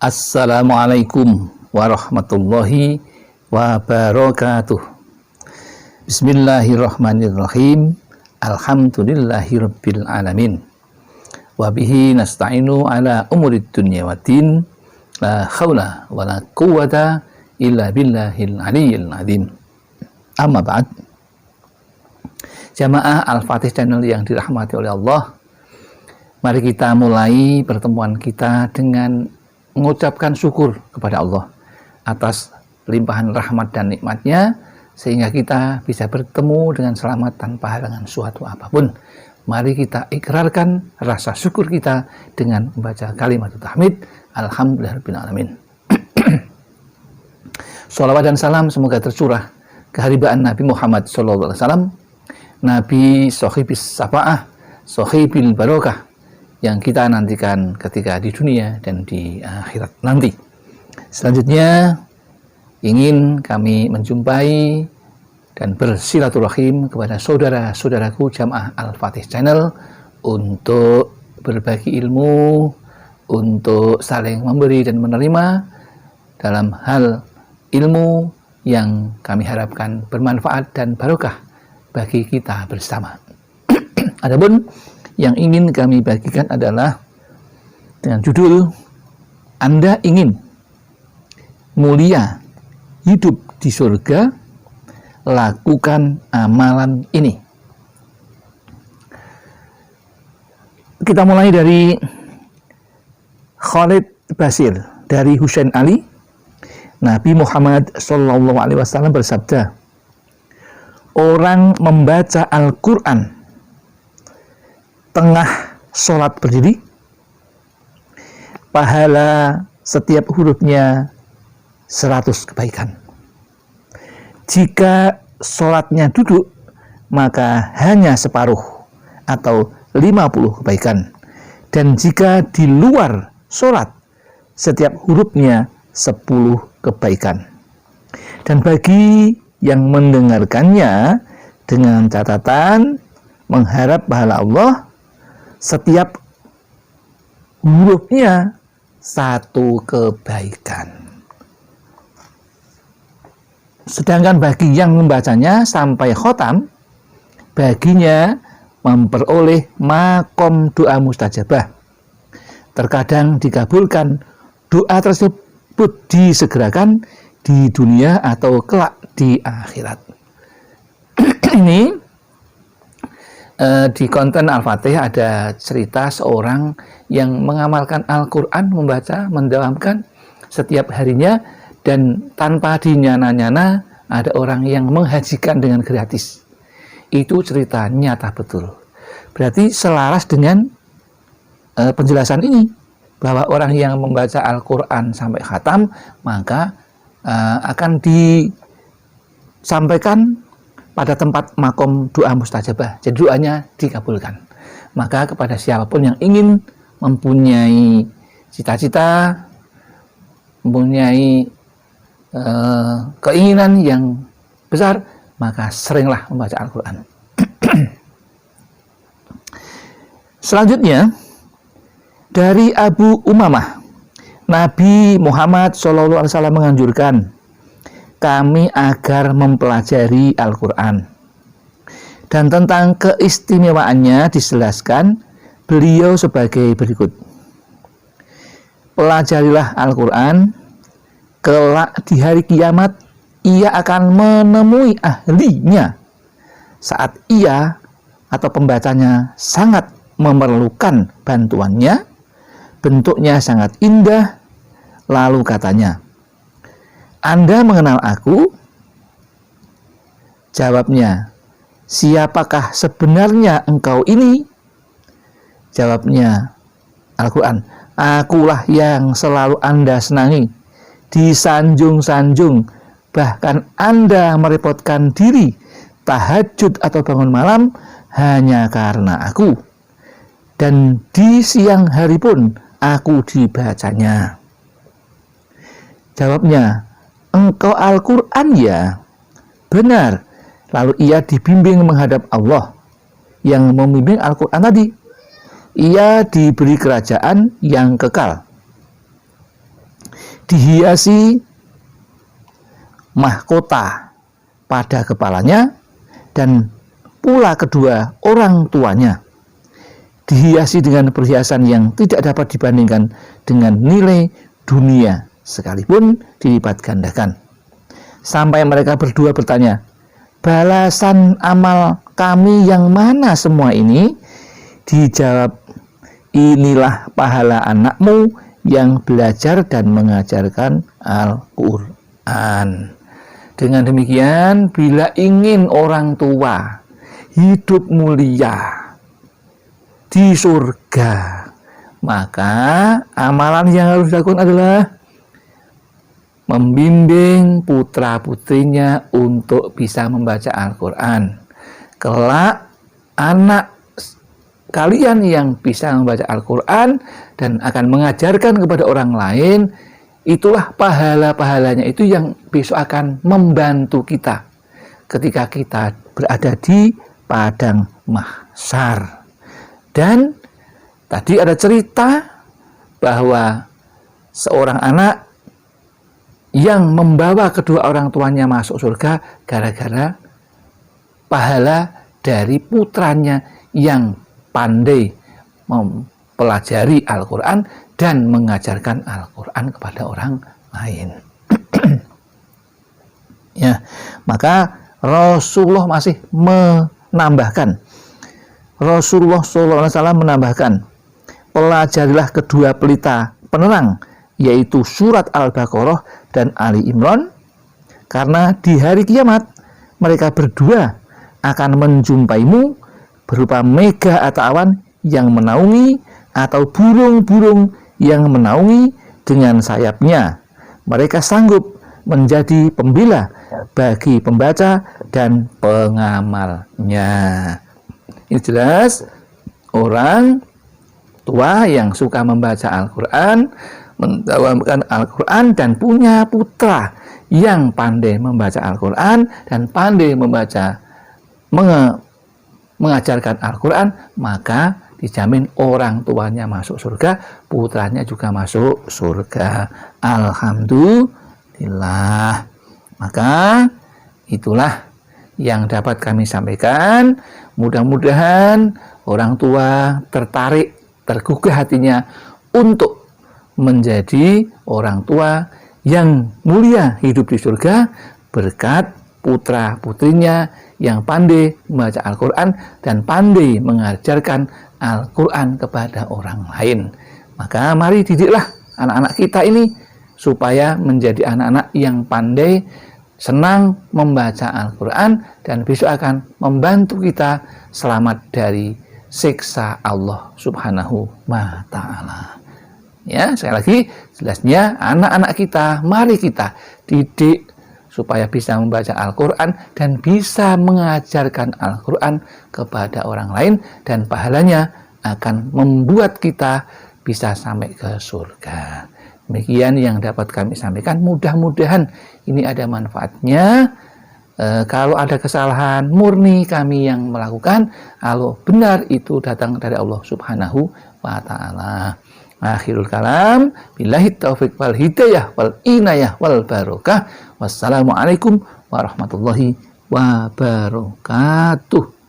Assalamualaikum warahmatullahi wabarakatuh. Bismillahirrahmanirrahim. Alhamdulillahirabbil alamin. Wa bihi nasta'inu ala umurid dunya waddin. La haula wala quwwata illa billahil aliyyil azim. Amma ba'd. Jamaah Al-Fatih Channel yang dirahmati oleh Allah, mari kita mulai pertemuan kita dengan mengucapkan syukur kepada Allah atas limpahan rahmat dan nikmatnya, sehingga kita bisa bertemu dengan selamat tanpa halangan suatu apapun. Mari kita ikrarkan rasa syukur kita dengan membaca kalimat tahmid, Alhamdulillahirabbil alamin. Shalawat dan salam semoga tercurah keharibaan Nabi Muhammad SAW, Nabi Sohibis Safa'ah, Sohibil Barokah, yang kita nantikan ketika di dunia dan di akhirat nanti. Selanjutnya ingin kami menjumpai dan bersilaturahim kepada saudara-saudaraku jamaah Al-Fatih Channel untuk berbagi ilmu, untuk saling memberi dan menerima dalam hal ilmu yang kami harapkan bermanfaat dan barokah bagi kita bersama. Adapun yang ingin kami bagikan adalah dengan judul Anda ingin mulia hidup di surga, lakukan amalan ini. Kita mulai dari Khalid Basir dari Husain Ali. Nabi Muhammad SAW bersabda, orang membaca Al-Quran tengah sholat berdiri, pahala setiap hurufnya 100 kebaikan. Jika sholatnya duduk, maka hanya separuh atau 50 kebaikan. Dan jika di luar sholat, setiap hurufnya 10 kebaikan. Dan bagi yang mendengarkannya dengan catatan mengharap pahala Allah, setiap hurufnya 1 kebaikan. Sedangkan bagi yang membacanya sampai khotam, baginya memperoleh makom doa mustajabah. Terkadang dikabulkan, doa tersebut disegerakan di dunia atau kelak di akhirat. Ini di konten Al-Fatih ada cerita seorang yang mengamalkan Al-Quran, membaca, mendawamkan setiap harinya, dan tanpa dinyana-nyana ada orang yang menghajikan dengan gratis. Itu cerita nyata betul. Berarti selaras dengan penjelasan ini, bahwa orang yang membaca Al-Quran sampai khatam, maka akan disampaikan pada tempat makom doa mustajabah. Jadi doanya dikabulkan. Maka kepada siapapun yang ingin mempunyai cita-cita, mempunyai keinginan yang besar, maka seringlah membaca Al-Quran. Selanjutnya dari Abu Umamah, Nabi Muhammad SAW menganjurkan kami agar mempelajari Al-Quran. Dan tentang keistimewaannya dijelaskan beliau sebagai berikut. Pelajarilah Al-Quran, kelak di hari kiamat ia akan menemui ahlinya saat ia atau pembacanya sangat memerlukan bantuannya, bentuknya sangat indah, lalu katanya, Anda mengenal aku? Jawabnya, siapakah sebenarnya engkau ini? Jawabnya, Al-Quran, akulah yang selalu Anda senangi, disanjung-sanjung, bahkan Anda merepotkan diri, tahajud atau bangun malam hanya karena aku. Dan di siang hari pun aku dibacanya. Jawabnya, engkau Al-Quran ya? Benar. Lalu ia dibimbing menghadap Allah. Yang membimbing Al-Quran tadi, ia diberi kerajaan yang kekal. dihiasi mahkota pada kepalanya, dan pula kedua orang tuanya dihiasi dengan perhiasan yang tidak dapat dibandingkan dengan nilai dunia sekalipun dilipat gandakan. Sampai mereka berdua bertanya, balasan amal kami yang mana semua ini? Dijawab, inilah pahala anakmu yang belajar dan mengajarkan Al-Quran. Dengan demikian, bila ingin orang tua hidup mulia di surga, maka amalan yang harus dilakukan adalah membimbing putra-putrinya untuk bisa membaca Al-Quran. Kelak anak kalian yang bisa membaca Al-Quran dan akan mengajarkan kepada orang lain, itulah pahala-pahalanya itu yang besok akan membantu kita ketika kita berada di padang mahsyar. Dan tadi ada cerita bahwa seorang anak yang membawa kedua orang tuanya masuk surga gara-gara pahala dari putranya yang pandai mempelajari Al-Quran dan mengajarkan Al-Quran kepada orang lain. Ya, maka Rasulullah masih menambahkan, Rasulullah SAW menambahkan, pelajarilah kedua pelita penerang, yaitu surat Al-Baqarah dan Ali Imran, karena di hari kiamat mereka berdua akan menjumpaimu berupa mega atau awan yang menaungi atau burung-burung yang menaungi dengan sayapnya. Mereka sanggup menjadi pembela bagi pembaca dan pengamalnya. Ini jelas orang tua yang suka membaca Al-Quran, mendawamkan Al-Quran, dan punya putra yang pandai membaca Al-Quran dan pandai mengajarkan Al-Quran, maka dijamin orang tuanya masuk surga, putranya juga masuk surga. Alhamdulillah. Maka itulah yang dapat kami sampaikan. Mudah-mudahan orang tua tertarik, tergugah hatinya untuk menjadi orang tua yang mulia hidup di surga berkat putra-putrinya yang pandai membaca Al-Quran dan pandai mengajarkan Al-Quran kepada orang lain. Maka mari didiklah anak-anak kita ini supaya menjadi anak-anak yang pandai, senang membaca Al-Quran, dan besok akan membantu kita selamat dari siksa Allah Subhanahu wa Ta'ala. Ya, sekali lagi, jelasnya anak-anak kita, mari kita didik supaya bisa membaca Al-Quran dan bisa mengajarkan Al-Quran kepada orang lain, dan pahalanya akan membuat kita bisa sampai ke surga. Demikian yang dapat kami sampaikan. Mudah-mudahan ini ada manfaatnya. Kalau ada kesalahan, murni kami yang melakukan. Kalau benar, itu datang dari Allah Subhanahu wa Ta'ala. Akhirul kalam, billahi taufiq wal hidayah wal inayah wal barokah. Wassalamualaikum warahmatullahi wabarakatuh.